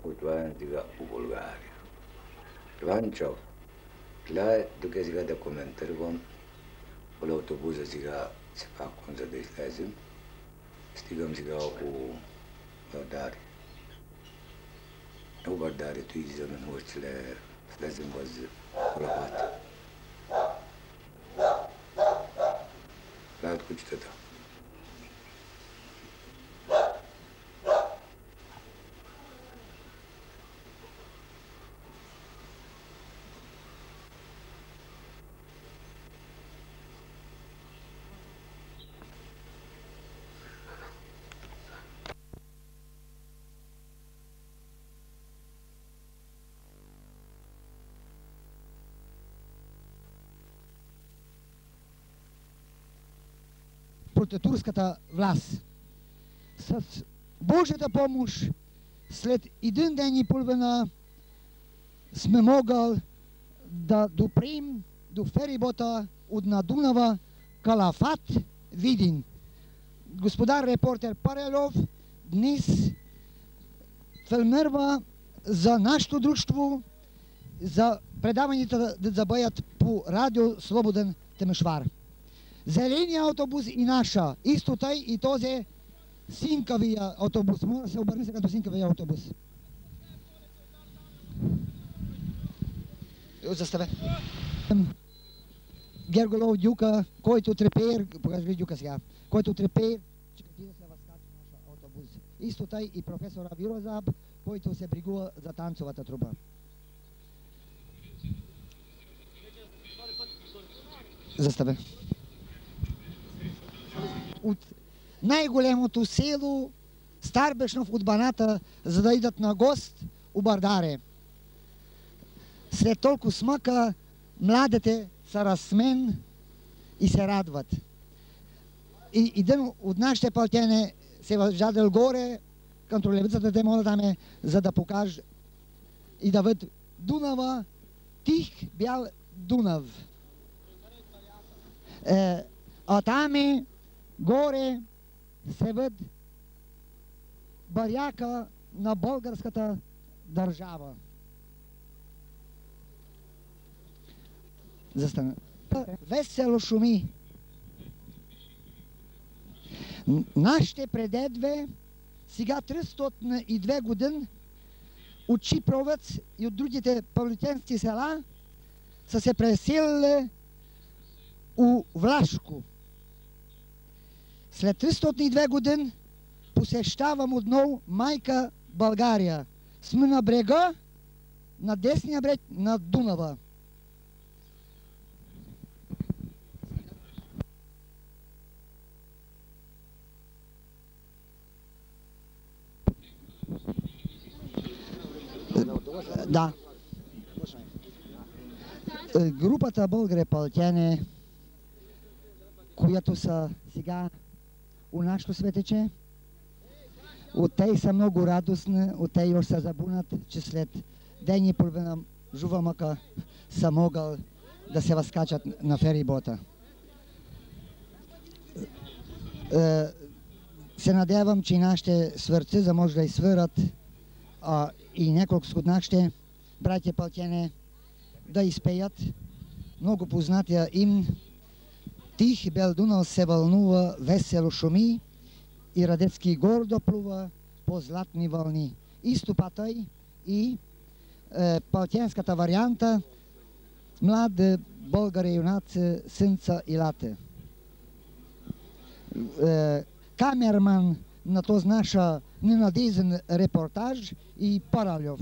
отварям сега по България. Ранчо, тле, тук сега да коментирам, по автобуса сега се паквам, за да излезем. Стигам сега у Бардари. У Бардари, той излизаме на още влезем въз Рабат. Правят кучетата. Против турската власт. С Божията помощ след един ден и половина сме могли да допрем до ферибота от Дунава Калафат, Видин. Господар репортер Парелов днес филмирва за нашето дружество, за предаванията да бъдат по радио Слободен Темешвар. Зеления автобус и наша, исто тъй и този синкавия автобус. Може да се обърне се като синкавия автобус. Заставе. Герголов Дюка, който трепер, покажи Дюка сега, който трепер, че къде да се възкачи наша автобус. Исто тъй и професора Вирозаб, който се бригува за танцовата труба. Заставе. От най-големото село Старбешнов от Баната, за да идат на гост у Бардаре. След толкова смъка, младите са разсмен и се радват. И един от нашите палтене се въжадал горе към тролевицата, те могат да ме, за да покаже и да вид Дунава, тих бял Дунав. А там е горе се вид баряка на българската държава. Застана. Весело шуми. Нашите предедве сега 302 години от Чипровец и от другите павлетенски села са се преселили у Влашко. След 302 години посещавам отново майка България. Сме на брега, на десния брег на Дунава. Да. Групата Българи палтяне, която са сега у нашето светече, от те са много радостни, от те още са забунат, че след ден и половина жува мъка са могъл да се възкачат на ферибота. Се надявам, че нашите свърци за може да изсвират и няколко от нашите братя палтяне да изпеят много познатия им Тих бел Дунав се вълнува, весело шуми и Радецки гордо плува по златни вълни. Истопата и палтянската варианта млади българи юнаци Синца и Лате. Камерман на този наша ненадежден репортаж и Паралев.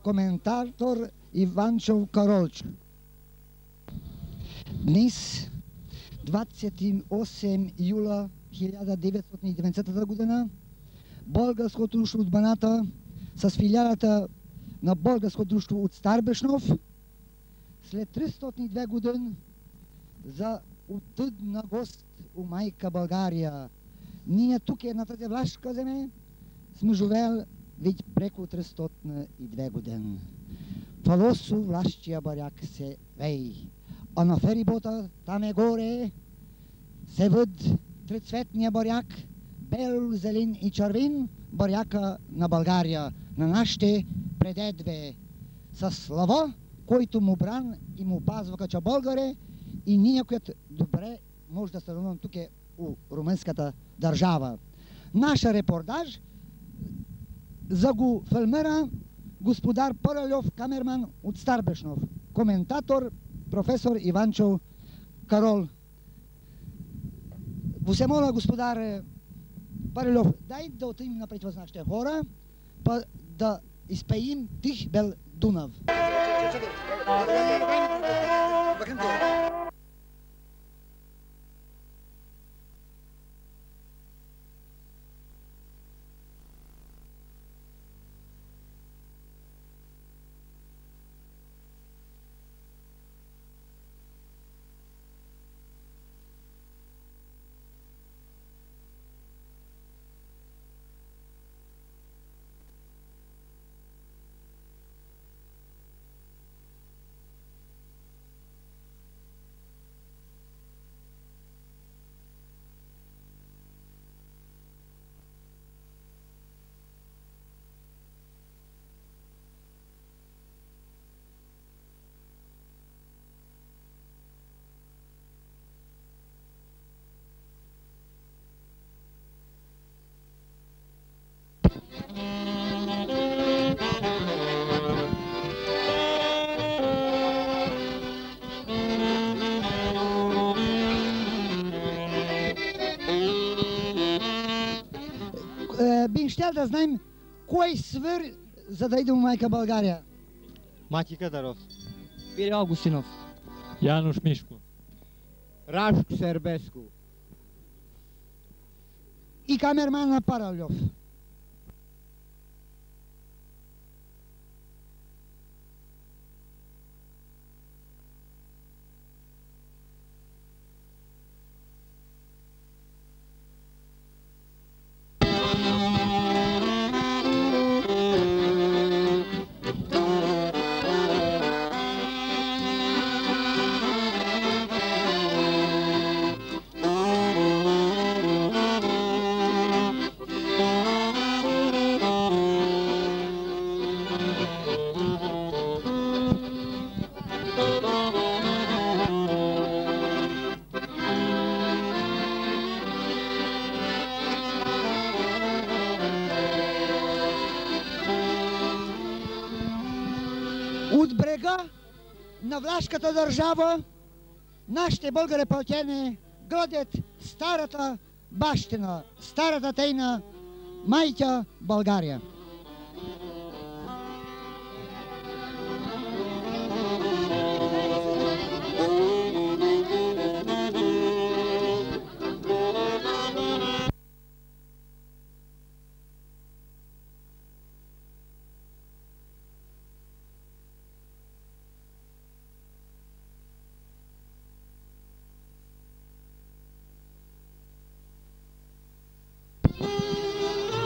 Коментатор Иванчов Каролч. Днес 28 юла 1990 година българското дружество от Баната с филиалата на българското дружество от Старбешнов след 302 години за отъд на гост у майка България. Ние тук на тази влашка земя сме живели ведь преко 302 години. Фалосо влашчия баряк се вей. А на ферибота, там е горе, се вид трицветния баряк, бел, зелен и червен, баряка на България. на нашите предедве. Със слава, който му бран и му пазва като българе, и ние, които добре може да становим тук у румънската държава. Наша репортаж за го филмира господар Паралев, камерман от Старбешнов, коментатор професор Иванчо Карол. Се моля, господар Паралев, дай да отидем напред с нашите хора, па да изпеем Тих бел Дунав. Бих щел да знаем кой свир, за да идем в майка България. Маки Кадаров. Пире Августинов. Януш Мишко. Рашко Сербеско. И камерман на Паралев. От брега на влашката държава нашите българи платени гладят старата бащина, старата тейна майка България.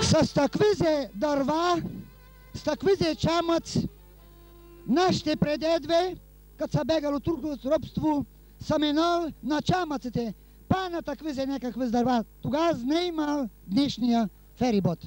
С таквизе дърва, с таквизе чамъц, нашите предедве, като са бегали от турковото робство, са минал на чамъците, па на таквизе някакви дърва. Тогава не имал днешния ферибот.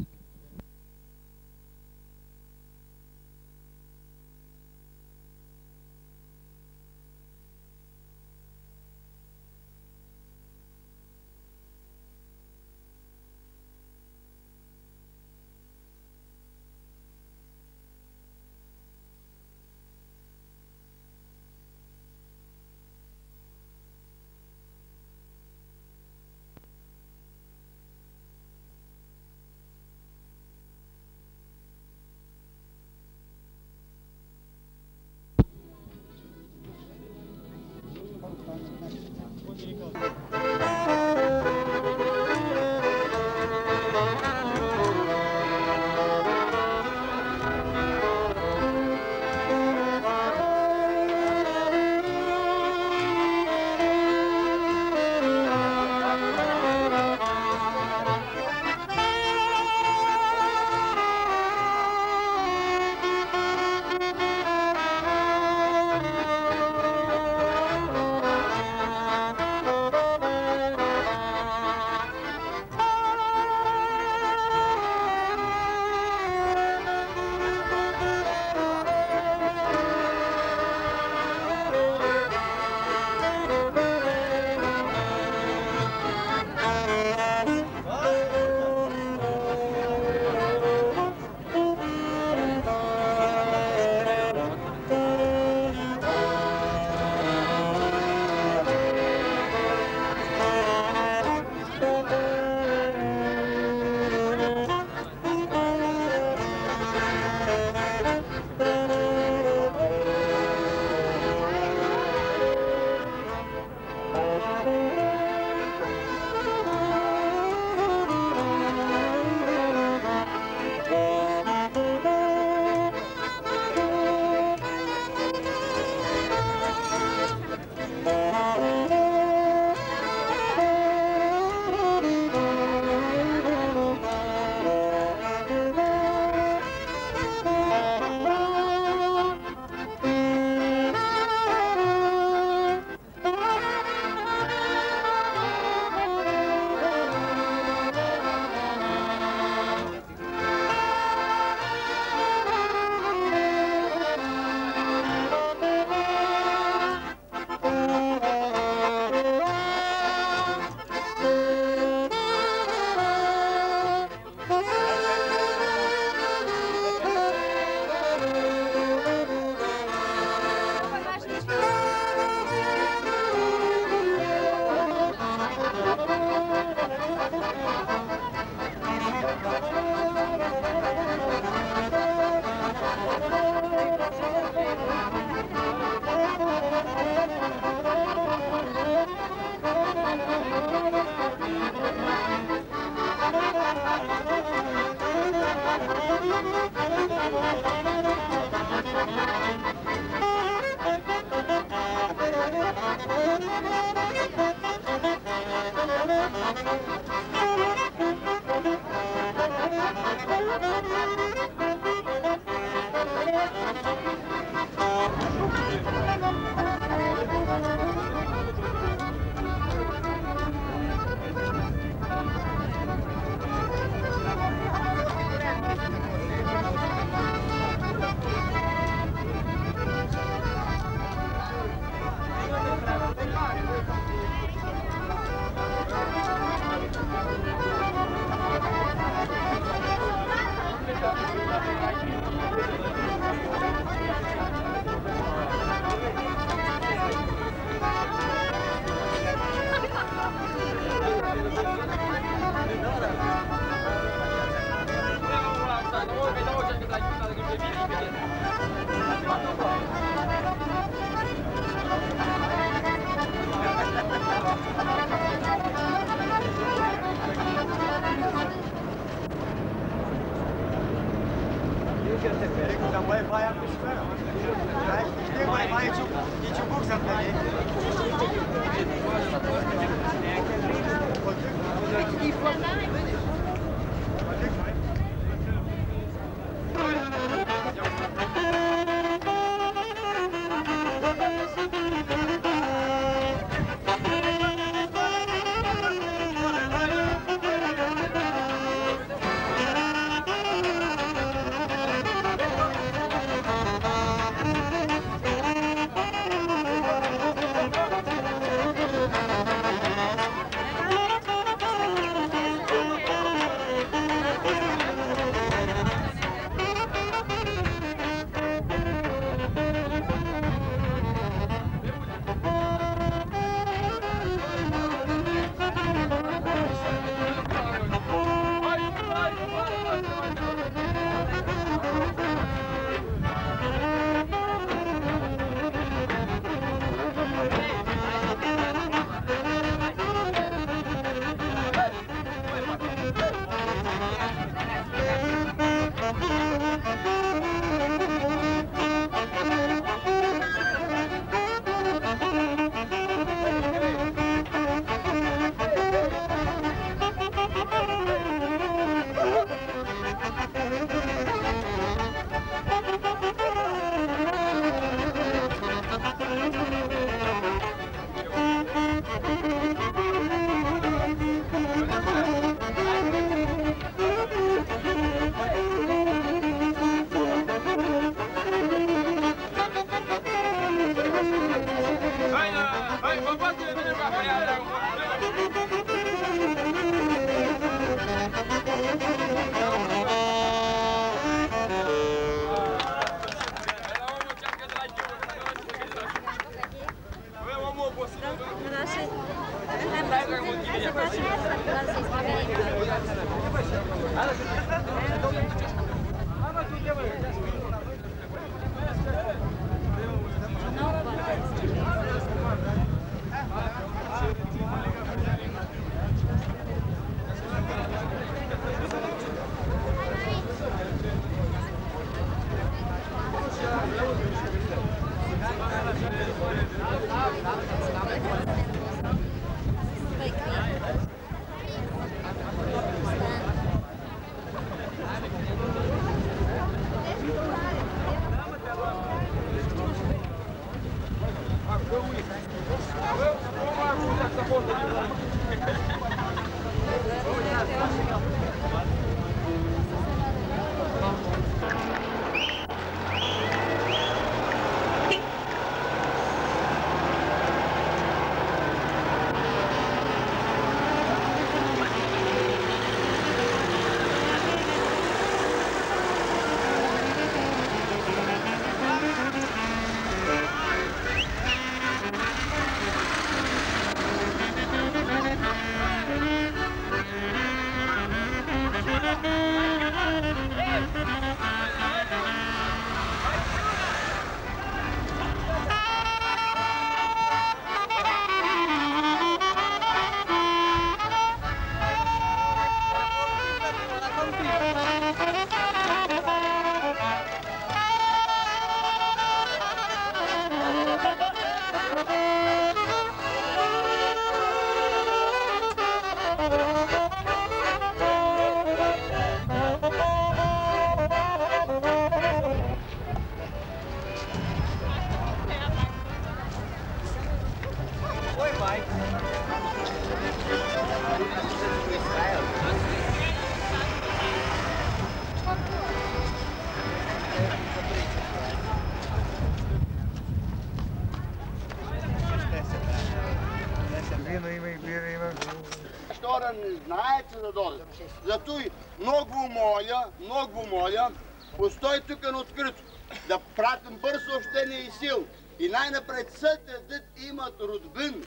Втора не знаете да дойдат. Зато и много моля, постой тук на открито. Да пратим бързо съобщение и сил. И най-напред съдът имат родбин.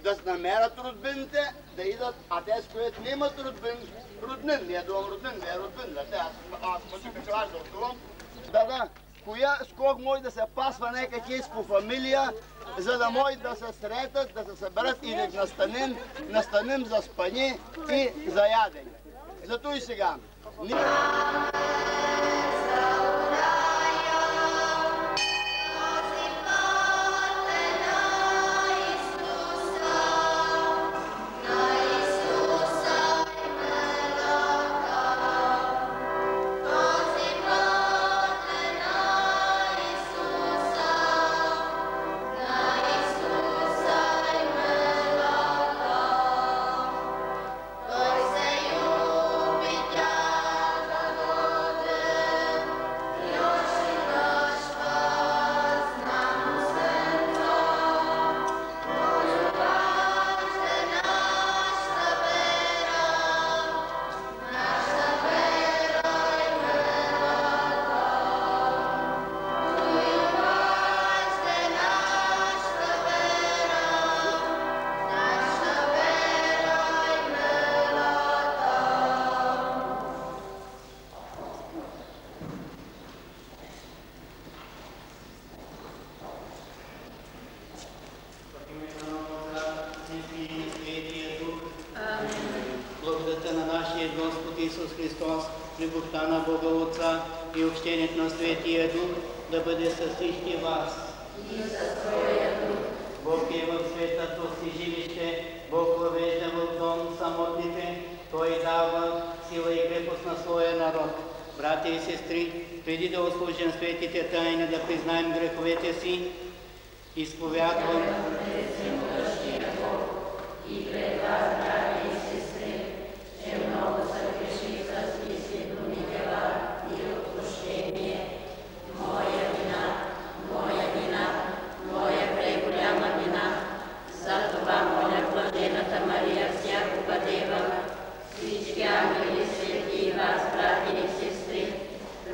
Да намерят родбините, да идат, а те с които не имат роднин, не е дом роднин, не е родбин. Аз мъча какво аз да отдувам. Да. С кого може да се пасва някакъв по фамилия, за да може да се сретат, да се съберат и да настанем за спане и за ядене. Зато и сега. Любовта на Бога Отца и общението на Светия Дух да бъде с всички вас. И с Твоя Дух. Бог е в света, то си жилище, Бог въвежда в дом самотните, Той дава сила и крепост на своя народ. Братя и сестри, преди да отслужим светите тайни, да признаем греховете си, изповядвам и пред вас, братя и сестри, че много съгреших с мисли, думи, дела и отпущение. Моя преголяма вина. Затова моля блажената Мария, всякога дева, всички ангели, свети и вас, братя и сестри,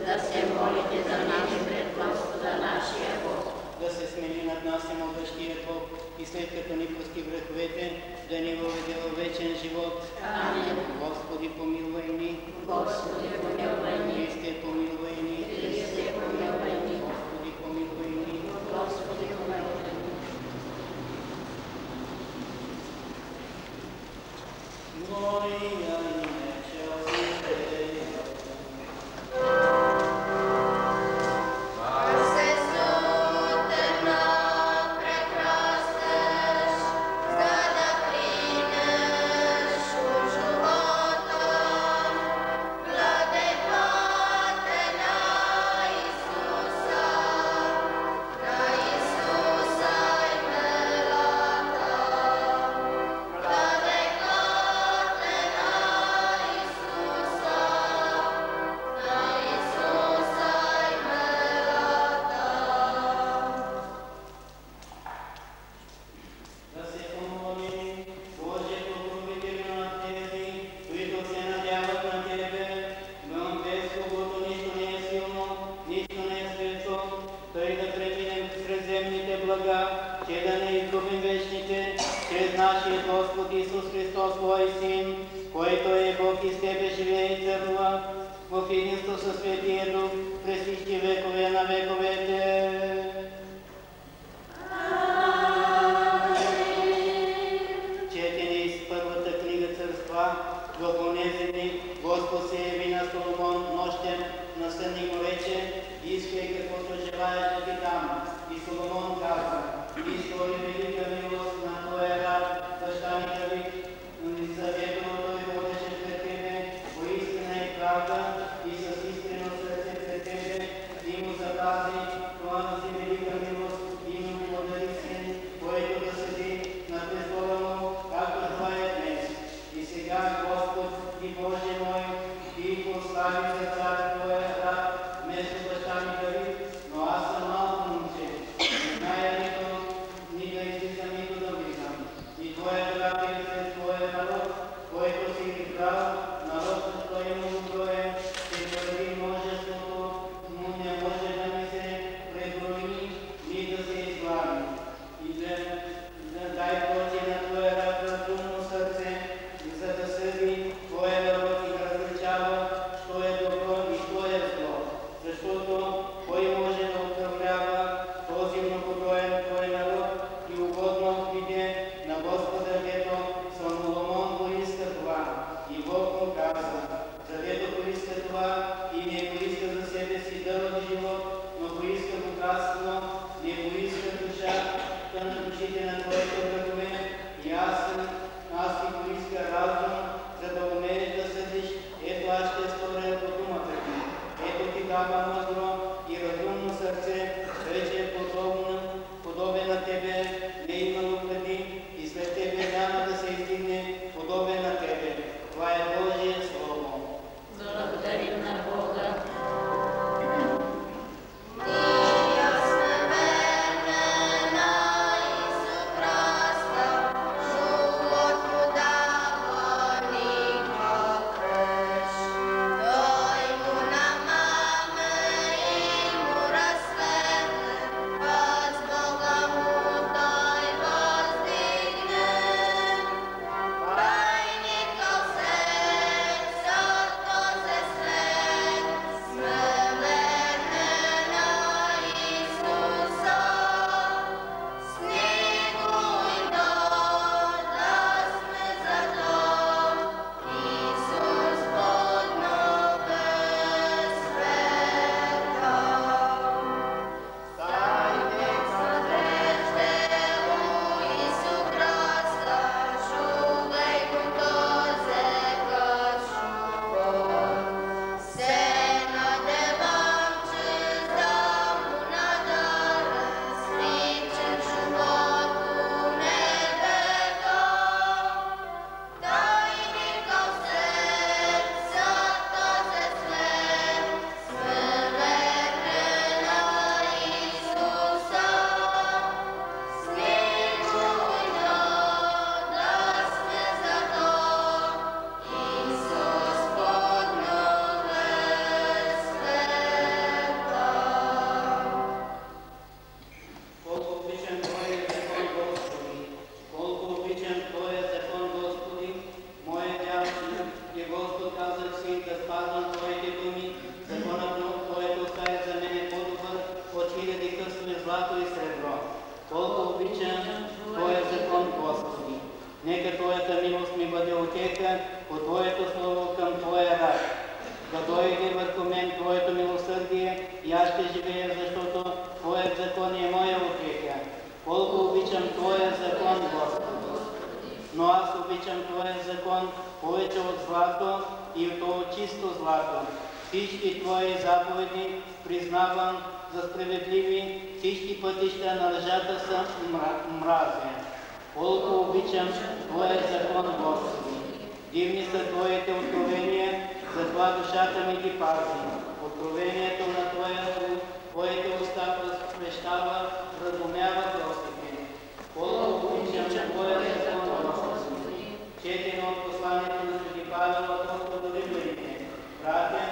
да се молите за нас пред Господа нашия Бог. Да се смели над нас и могъщия Бог и след като ни прости греховете, да ни въведе във вечен живот. Амин. Господи, помилвай ни. Господи, помилвай ни. Христе, помилвай ни. Христе, помилвай ни. Господи, помилвай ни. Господи, помилвай ни. Gloria in excelsis Deo. Сега, Господ и Боже мой, Ти постави за цар Твоя раб вместо баща ми Давид, но аз съм малко момче, не зная ни да излизам, нито да влизам. И Твоят раб е след Твоя народ, който си избрал, народ, защо е много броен, ще твърди множеството, му не може да ми се преброи, ни да се изглави. И да дай Боже на Твоя раб разумно сърце, за да съди Твоя народ и да различава, що е добро и що е зло. Защото кой може да управлява този многоброен Твой народ и угодно отиде на Господа, дето Соломон поиска това. И Бог му каза, задето поиска това и не поиска за себе си дълъг живот, но поиска богатство, не поиска душа на душите на Твоите врагове, и аз ти поиска разум, за да умееш да съдиш. Ето аз ще сторя по думата ти. Ето ти давам мъдро и разумно сърце, вече е подобен на тебе, не е имало преди, и след тебе няма да се издигне подобен на тебе. Това е Божие Слово. Благодарим на Бога. Нека Твоята милост ми бъде утеха от Твоето Слово към Твоя раб. Да дойде върху мен Твоето милосърдие и аз ще живея, защото Твоят закон е моя утеха. Колко обичам Твоя закон, Господи! Но аз обичам Твоя закон повече от злато и от чисто злато. Всички Твои заповеди признавам за справедливи, всички пътища на лъжата са мразен. Колко обичам Твоя закон, Господи! Дивни са Твоите откровения, затова душата ми ги пази. Откровението на Твоите уста посвещава, разумява Господи. Колко обичам Твоя закон, Господи! Четено от посланието на Свети Павел апостол до римляните. Братя,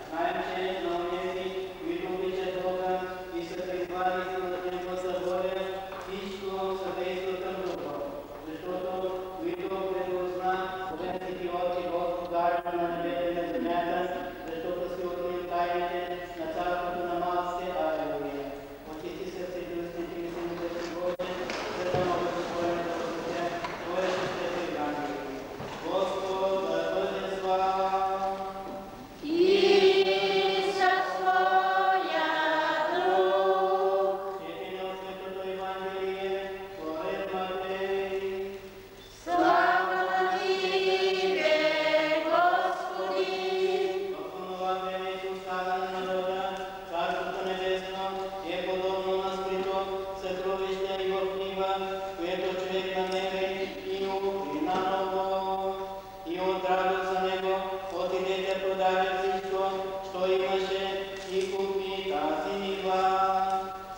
знаем, че на онези, които обичат Бога и са призвани за Неговата воля, всичко съдейства към добро. Защото които предозна Божествените очи Господаря на небето и на земята, защото си открил тайните на царството на малците ангели. и от радост за него отидете продаде всичко, що имаше и купи тази нива.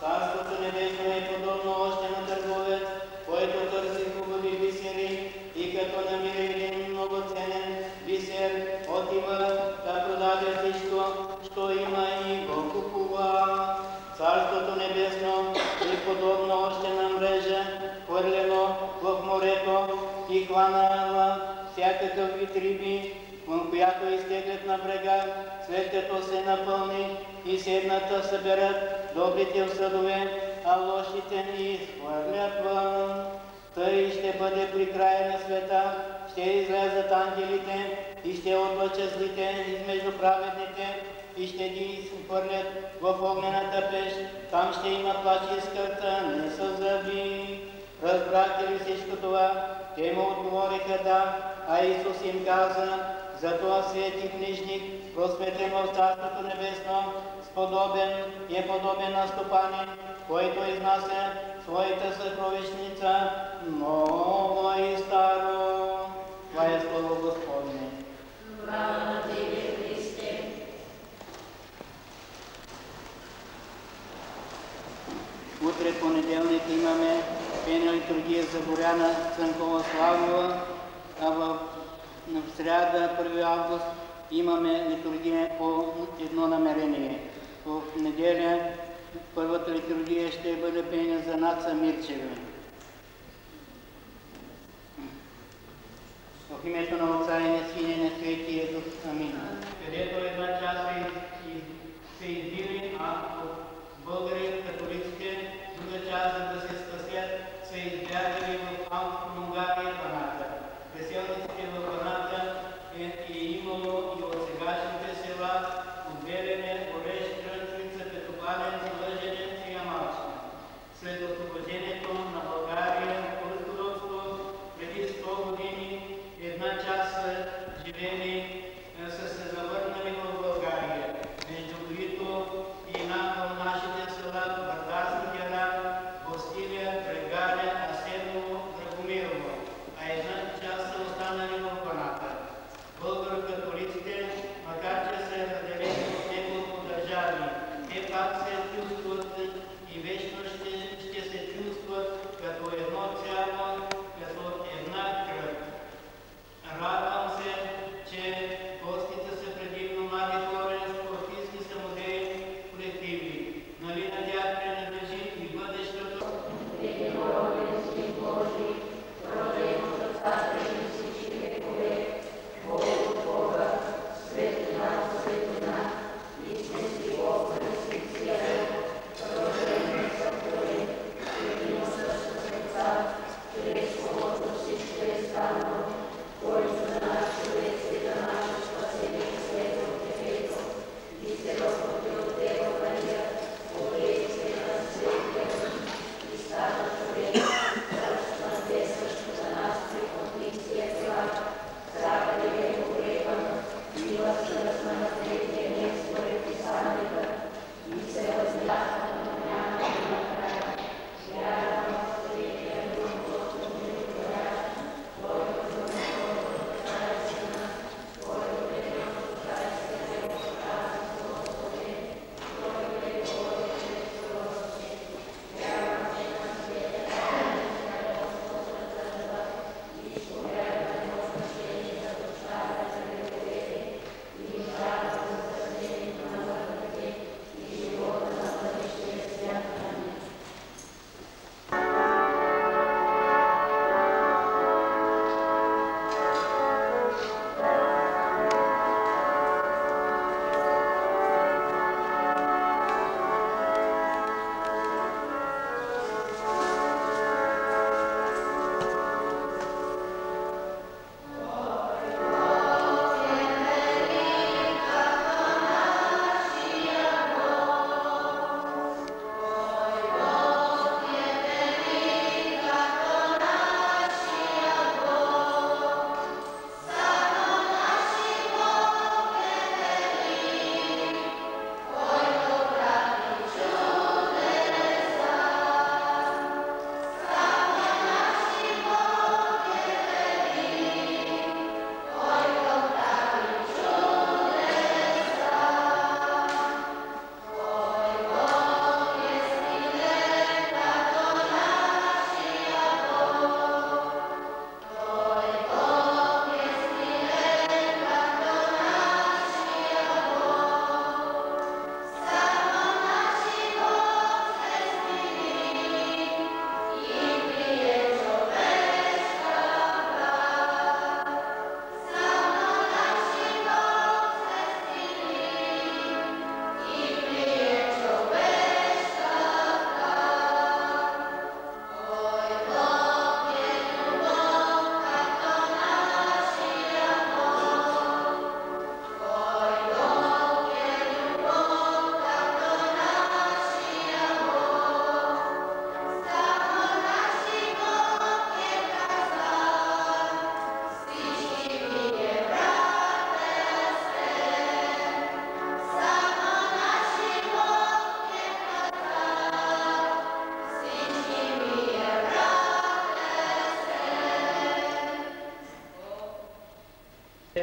Царството небесно е подобно още на търговец, който търси хубави бисери и като намира един много ценен бисер, отива да продаде всичко, що има и го купува. Царството небесно е подобно още на мрежа, хвърлено в морето и хванала всякакъв вид риби, която изтеглят на брега, след като се напълни и седната съберат добрите в съдове, а лошите ни изхвърлят вън. Тъй ще бъде при края на света, ще излязат ангелите и ще отлъчат злите измежду праведните и ще ги изхвърлят в огнената пещ. Там ще има плач и скърцане със зъби. Разбрахте ли всичко това? Те му отговориха да, а Исус им каза: затова свети книжник, просветен в Царството небесно, е подобен на стопанин, който изнася своята съкровищница ново и старо. Това е слово Господне. Слава на Тебе, Христе! Утре понеделник имаме пена литургия за Боряна Цанкова-Славова, а в сряда, 1 август, имаме литургия по едно намерение. В неделя първата литургия ще бъде пеня за Наца Мирчева. В името на Отца и на Сина и на Светия Дух. Амин. Където една част се избили, а от българи католиците, друга част, за да се спасят, са избягали в Унгария и Баната. Преселниците в Баната е имало и от сегашните села от Белене, Ореш, Крънчица, Петопален, Лъженец и Ямалчина. След освобождението на България от турско робство преди 100 години, една част са се завърнали в България, между които и нашите села Вардарски гера, Бостилия, Брегаля, Асеново, Драгомирово, а една част са останали в Баната. Българо-католиците, макар че са разделени от няколко държави, те пак се чувстват и вечно ще се чувстват като едно цяло, като една кръв. Радвам се, че гостите се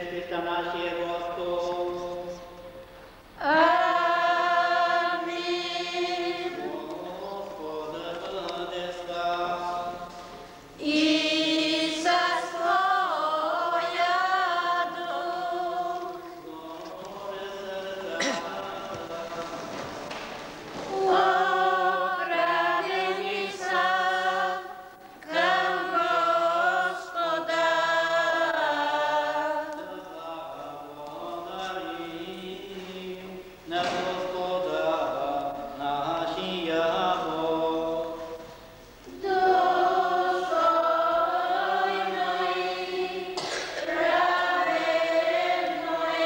чрез Христа нашия Господ. Амин. Господа бъде с вас. И със твоя дух. Отправени са към Господа. Благодарим на Господа нашия Бог. Достойно и праведно е.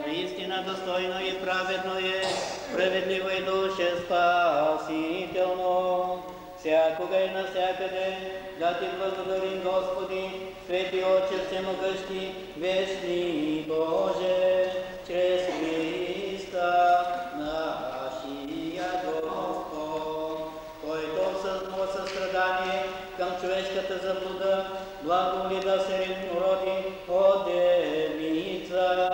Наистина достойно и праведно е, справедливо и душе спасително. Всякога и навсякъде да ти благодарим, Господи, свети Отче всемогъщи, вечни Боже, чрез Христа нашия Господ, който осъзнал състрадание към човешката заблуда, благоволи да се роди от девица.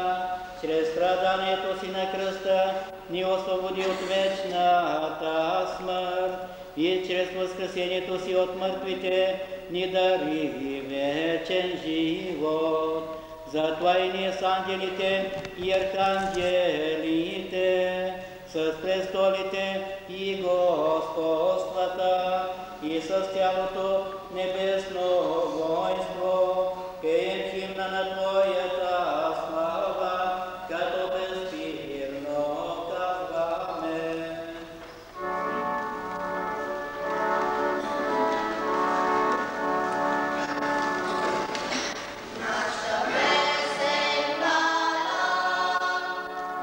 Чрез страданието си на кръста ни освободи от вечната смърт и чрез възкресението си от мъртвите ни дари вечен живот. Затова и ние с ангелите и архангелите, с престолите и господствата и с цялото небесно воинство, пеем химна на Твоята слава, като безспирно казваме. Наша песен мала,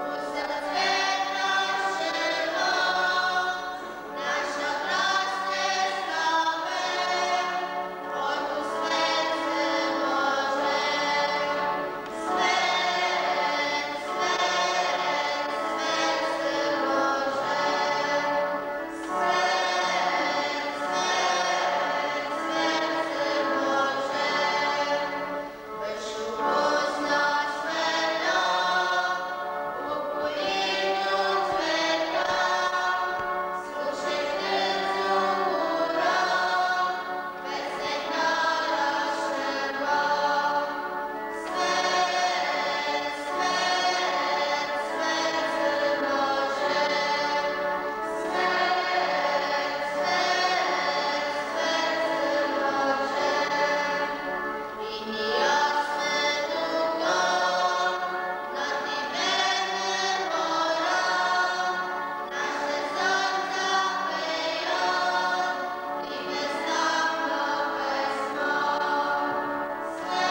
усъцветна жена, наша красна славе, който свет се може. Свет, свет, свет се може. Свет, свет, свет се може. Безшумозна света, упорино цвета, слушайте звука, песен на разшева. Свет, свет, свет се може. Свет, свет, свет се може. И ние сме тука, на дивене хора, нашите сърца пеят и безстапна песма. Свет, свет,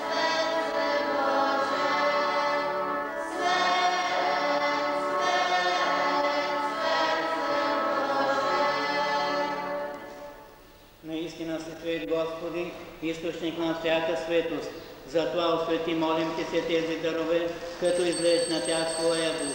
свет се може. Свет, свет, свет се може. Наистина си свет, Господи, източник на всяка светост. Затова освети, молим Ти се тези дарове, като излееш на тях Своя дух,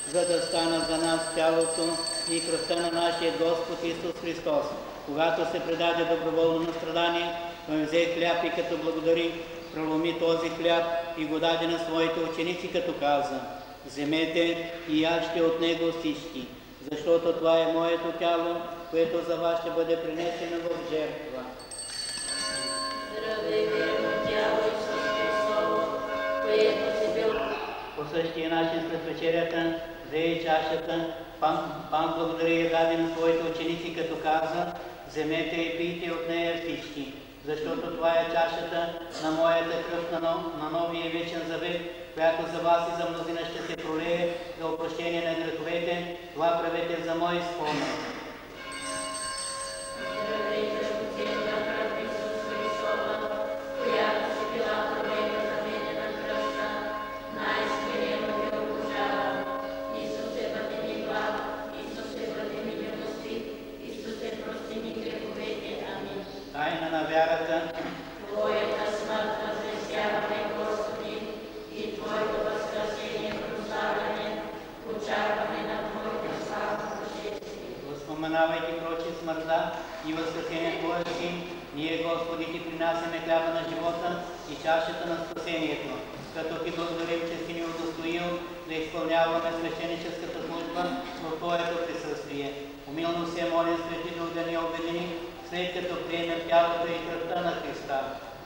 за да стана за нас тялото и кръвта на нашия Господ Исус Христос. Когато се предаде доброволно на страдание, Той взе хляб и като благодари, преломи този хляб и го даде на своите ученици, като каза: вземете и яжте от него всички, защото това е моето тяло, което за вас ще бъде принесено в жертва. Здравей, верно тяло и всичко слово, което си бил. По същия начин след вечерята взе и чашата, пан благодари и даде на своите ученици, като каза: вземете и пийте от нея всички, защото това е чашата на моята кръв на новия вечен завет, която за вас и за мнозина ще се пролее за опрощение на греховете. Това правете за мой спомен. Здравей, драгоценна кръв Исус Христова, която си била промена за мене на кръста, най-смирено ви обожавам. Исусе, бъди ми глав, Исусе, бъди ми милостив, Исусе, прости ми греховете. Амин. Тайна на вярата. Твоята смърт възвестяваме, Господи, и Твоето възкресение прославяме, очакваме на Твоето славно пришествие. Възпоменавайки прочи смъртта и възкресение Твоя Син, Ние, Господи, Ти принасяме хляба на живота и чашата на спасението, като Ти благодарим, че си ни удостоил да изпълняваме свещеническата служба в Твоето присъствие. Умилно се молим, Свети Дух, да ни обедини, след като приемем тялото и кръвта на Христа.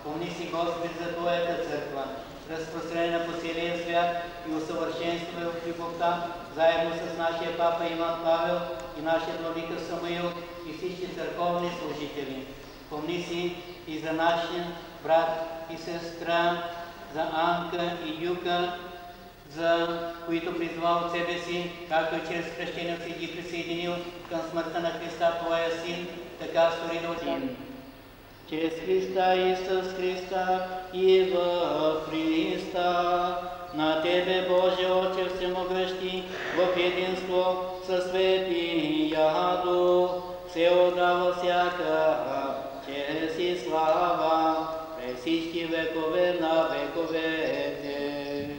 Помни си, Господи, за Твоята църква, разпространена по целия свят и усъвършенства в любовта, заедно с нашия папа Иван Павел и нашия владика Самуил и всички църковни служители. Помни си и за нашия брат и сестра, за Анка и Юка, за които призвал от себе си, както и чрез кръщението си ги присъединил към смъртта на Христа, Твоя Син, така стори да отим. Чрез Христа и с Христа и в Христа, на Тебе, Боже Отче всемогъщи, в единство със Светия Дух, се отдава всяка чест и слава през всички векове на вековете.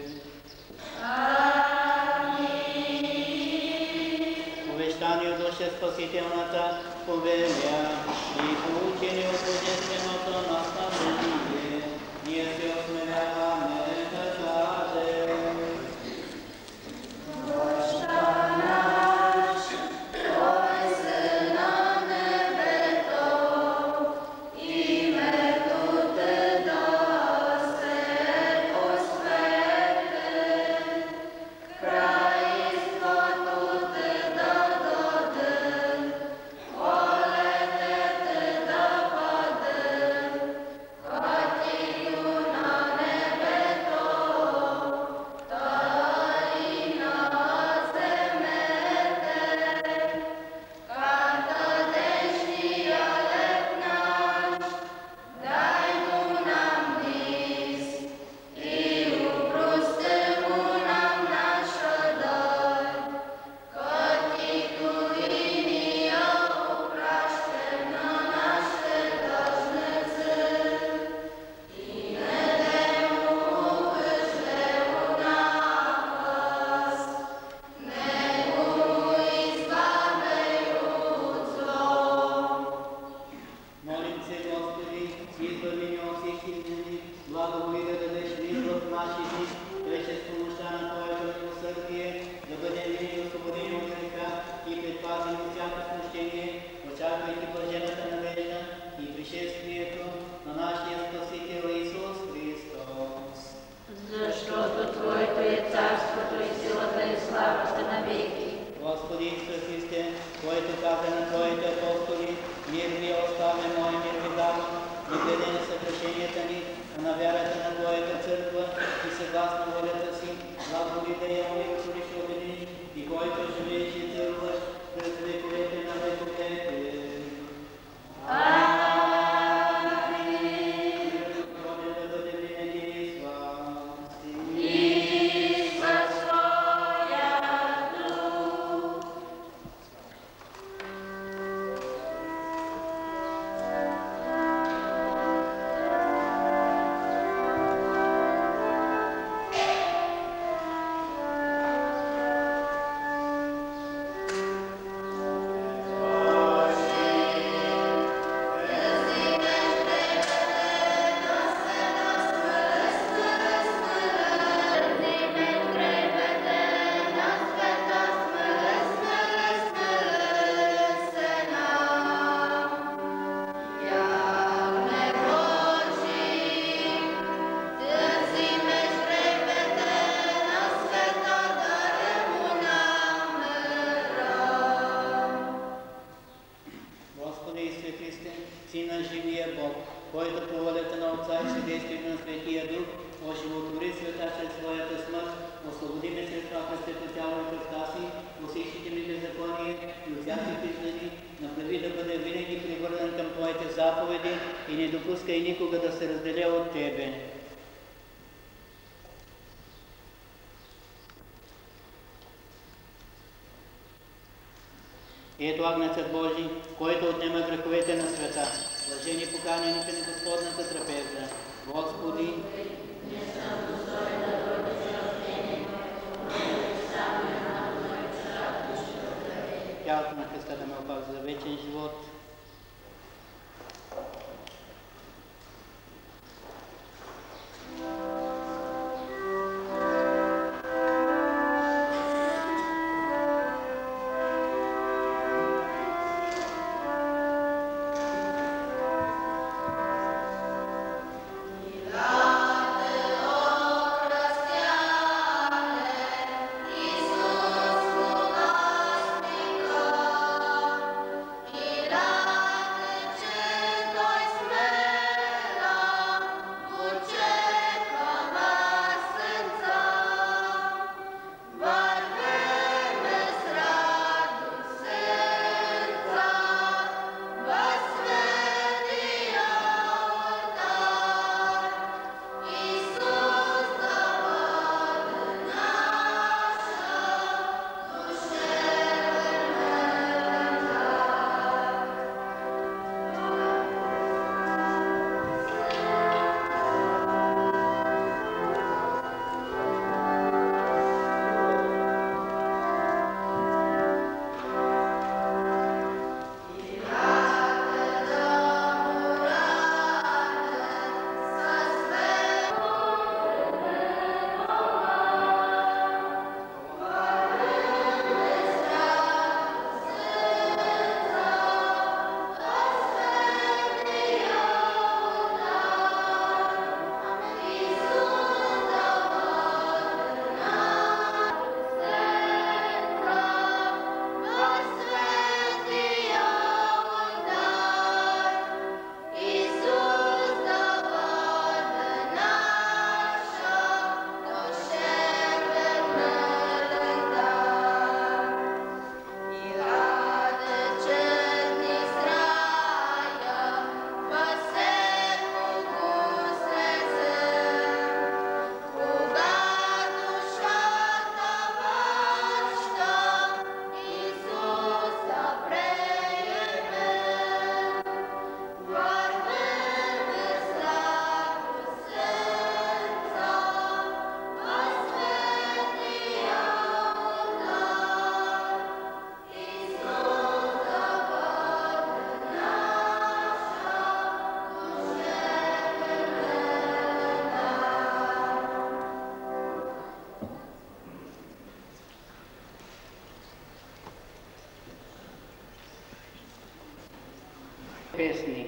Увещани от душа спасителната повеля и получени от божественото наставление, ние се осмеляваме да кажем: Баща наш, Твой си на небето, името Те да се посвети, крайството Те да дадем, волята Те да бъде, както на небето, така и на земята. Как днешния хляб наш, дай го нам днес, и опрости го нам наша дълг, както и ние опрощаме на нашите длъжници. И не дай му зло напаст, него му избавяй от зло. Молим се, Господи, избави ни от всички злини, благоволи да дадеш мир в наши дни, тъй че с помощта на Твоето милосърдие да бъдем винаги освободени от греха и предпазени от всяко смущение, очаквайки блажената надежда и пришествието на нашия Спасител Исус Христос. Защото Твоето е царството и силата и славата на веки. Господи Исус Христе, който каза на Твоите апостоли: мир Ви оставя, мой мир Ви давам, не гледай на съгрешенията ни, а на вярата на Твоята църква и съгласно волята си, благослови да я умилостивиш и обединиш, и който живееш и царуваш през вековете на вековете. Амин. Господи, да бъде винаги и с вас. И със Твоя дух. Господи Исус Христе, Сина живия Бог, който по волята на Отца и съдействието на Светия Дух оживотвори света чрез Своята смърт, освободи ме чрез това кръстето тяло и кръвта си от всичките ми беззакония и от всякакви злини, направи да бъде винаги привързан към Твоите заповеди и не допускай никога да се разделя от Тебе. Ето Агнецът Божий, който отнема греховете на света. Блажени поканените на Господната трапеза. Господи, тялото на Христа да ме опазва за вечен живот. известни